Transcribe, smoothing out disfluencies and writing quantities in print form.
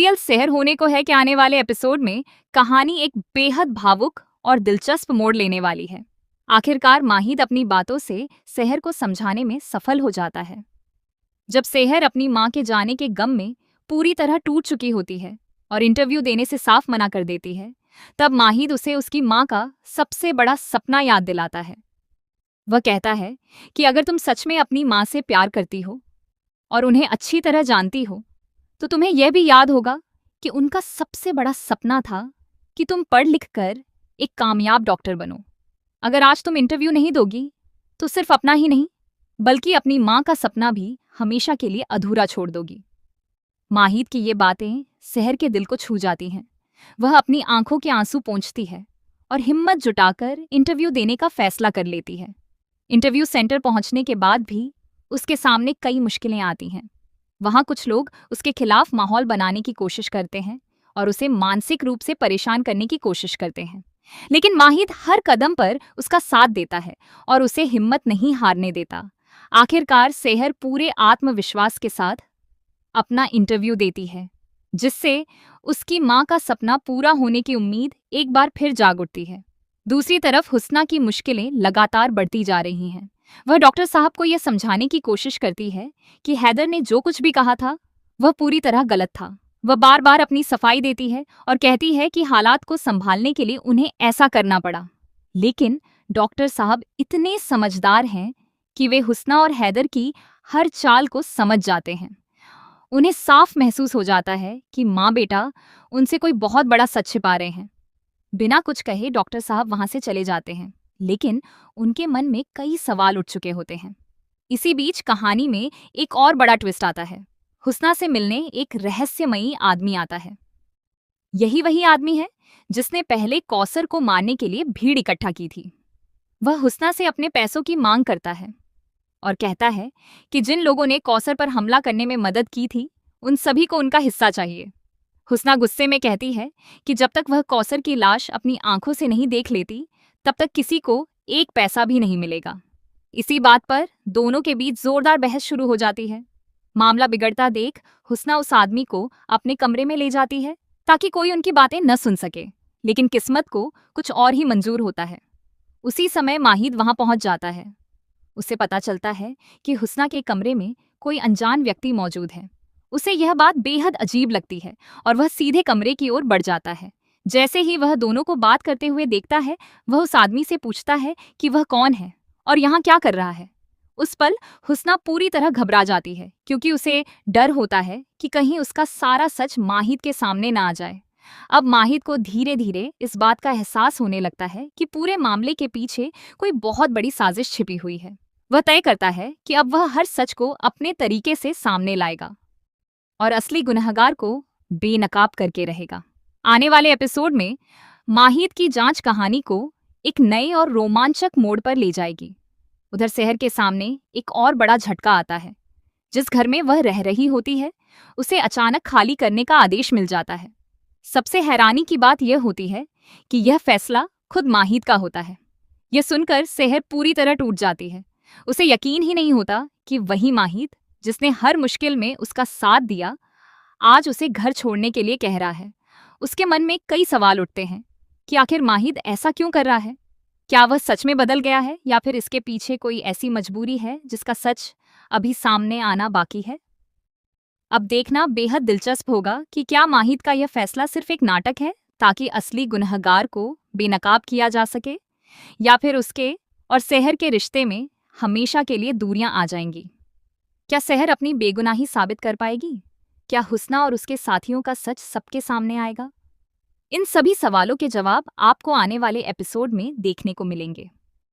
Serial सहर होने को है कि आने वाले एपिसोड में कहानी एक बेहद भावुक और दिलचस्प मोड़ लेने वाली है। आखिरकार माहिद अपनी बातों से सहर को समझाने में सफल हो जाता है। जब सहर अपनी माँ के जाने के गम में पूरी तरह टूट चुकी होती है और इंटरव्यू देने से साफ मना कर देती है, तब माहिद उसे उसकी माँ का सबसे बड़ा सपना याद दिलाता है। वह कहता है कि अगर तुम सच में अपनी माँ से प्यार करती हो और उन्हें अच्छी तरह जानती हो, तो तुम्हें यह भी याद होगा कि उनका सबसे बड़ा सपना था कि तुम पढ़ लिख कर एक कामयाब डॉक्टर बनो। अगर आज तुम इंटरव्यू नहीं दोगी तो सिर्फ अपना ही नहीं बल्कि अपनी माँ का सपना भी हमेशा के लिए अधूरा छोड़ दोगी। माहिद की ये बातें सहर के दिल को छू जाती हैं। वह अपनी आंखों के आंसू पोंछती है और हिम्मत जुटाकर इंटरव्यू देने का फैसला कर लेती है। इंटरव्यू सेंटर पहुंचने के बाद भी उसके सामने कई मुश्किलें आती हैं। वहां कुछ लोग उसके खिलाफ माहौल बनाने की कोशिश करते हैं और उसे मानसिक रूप से परेशान करने की कोशिश करते हैं, लेकिन माहिद हर कदम पर उसका साथ देता है और उसे हिम्मत नहीं हारने देता। आखिरकार सहर पूरे आत्मविश्वास के साथ अपना इंटरव्यू देती है, जिससे उसकी माँ का सपना पूरा होने की उम्मीद एक बार फिर जाग उठती है। दूसरी तरफ हुस्ना की मुश्किलें लगातार बढ़ती जा रही हैं। वह डॉक्टर साहब को यह समझाने की कोशिश करती है कि हैदर ने जो कुछ भी कहा था वह पूरी तरह गलत था। वह बार बार अपनी सफाई देती है और कहती है कि हालात को संभालने के लिए उन्हें ऐसा करना पड़ा, लेकिन डॉक्टर साहब इतने समझदार हैं कि वे हुस्ना और हैदर की हर चाल को समझ जाते हैं। उन्हें साफ महसूस हो जाता है कि माँ बेटा उनसे कोई बहुत बड़ा सच छिपा रहे हैं। बिना कुछ कहे डॉक्टर साहब वहां से चले जाते हैं, लेकिन उनके मन में कई सवाल उठ चुके होते हैं। इसी बीच कहानी में एक और बड़ा ट्विस्ट आता है। हुस्ना से मिलने एक रहस्यमयी आदमी आता है। यही वही आदमी है जिसने पहले कौसर को मारने के लिए भीड़ इकट्ठा की थी। वह हुस्ना से अपने पैसों की मांग करता है और कहता है कि जिन लोगों ने कौसर पर हमला करने में मदद की थी उन सभी को उनका हिस्सा चाहिए। हुस्ना गुस्से में कहती है कि जब तक वह कौसर की लाश अपनी आंखों से नहीं देख लेती तब तक किसी को एक पैसा भी नहीं मिलेगा। इसी बात पर दोनों के बीच जोरदार बहस शुरू हो जाती है। मामला बिगड़ता देख हुस्ना उस आदमी को अपने कमरे में ले जाती है ताकि कोई उनकी बातें न सुन सके, लेकिन किस्मत को कुछ और ही मंजूर होता है। उसी समय माहिद वहां पहुंच जाता है। उसे पता चलता है कि हुस्ना के कमरे में कोई अनजान व्यक्ति मौजूद है। उसे यह बात बेहद अजीब लगती है और वह सीधे कमरे की ओर बढ़ जाता है। जैसे ही वह दोनों को बात करते हुए देखता है, वह उस आदमी से पूछता है कि वह कौन है और यहाँ क्या कर रहा है। उस पल हुस्ना पूरी तरह घबरा जाती है, क्योंकि उसे डर होता है कि कहीं उसका सारा सच माहिद के सामने ना आ जाए। अब माहिद को धीरे धीरे इस बात का एहसास होने लगता है कि पूरे मामले के पीछे कोई बहुत बड़ी साजिश छिपी हुई है। वह तय करता है कि अब वह हर सच को अपने तरीके से सामने लाएगा और असली गुनहगार को बेनकाब करके रहेगा। आने वाले एपिसोड में माहिद की जांच कहानी को एक नए और रोमांचक मोड़ पर ले जाएगी। उधर सहर के सामने एक और बड़ा झटका आता है। जिस घर में वह रह रही होती है उसे अचानक खाली करने का आदेश मिल जाता है। सबसे हैरानी की बात यह होती है कि यह फैसला खुद माहिद का होता है। यह सुनकर सहर पूरी तरह टूट जाती है। उसे यकीन ही नहीं होता कि वही माहिद जिसने हर मुश्किल में उसका साथ दिया आज उसे घर छोड़ने के लिए कह रहा है। उसके मन में कई सवाल उठते हैं कि आखिर माहिद ऐसा क्यों कर रहा है। क्या वह सच में बदल गया है या फिर इसके पीछे कोई ऐसी मजबूरी है जिसका सच अभी सामने आना बाकी है। अब देखना बेहद दिलचस्प होगा कि क्या माहिद का यह फैसला सिर्फ एक नाटक है ताकि असली गुनहगार को बेनकाब किया जा सके, या फिर उसके और सहर के रिश्ते में हमेशा के लिए दूरियां आ जाएंगी। क्या सहर अपनी बेगुनाही साबित कर पाएगी? क्या हुस्ना और उसके साथियों का सच सबके सामने आएगा? इन सभी सवालों के जवाब आपको आने वाले एपिसोड में देखने को मिलेंगे।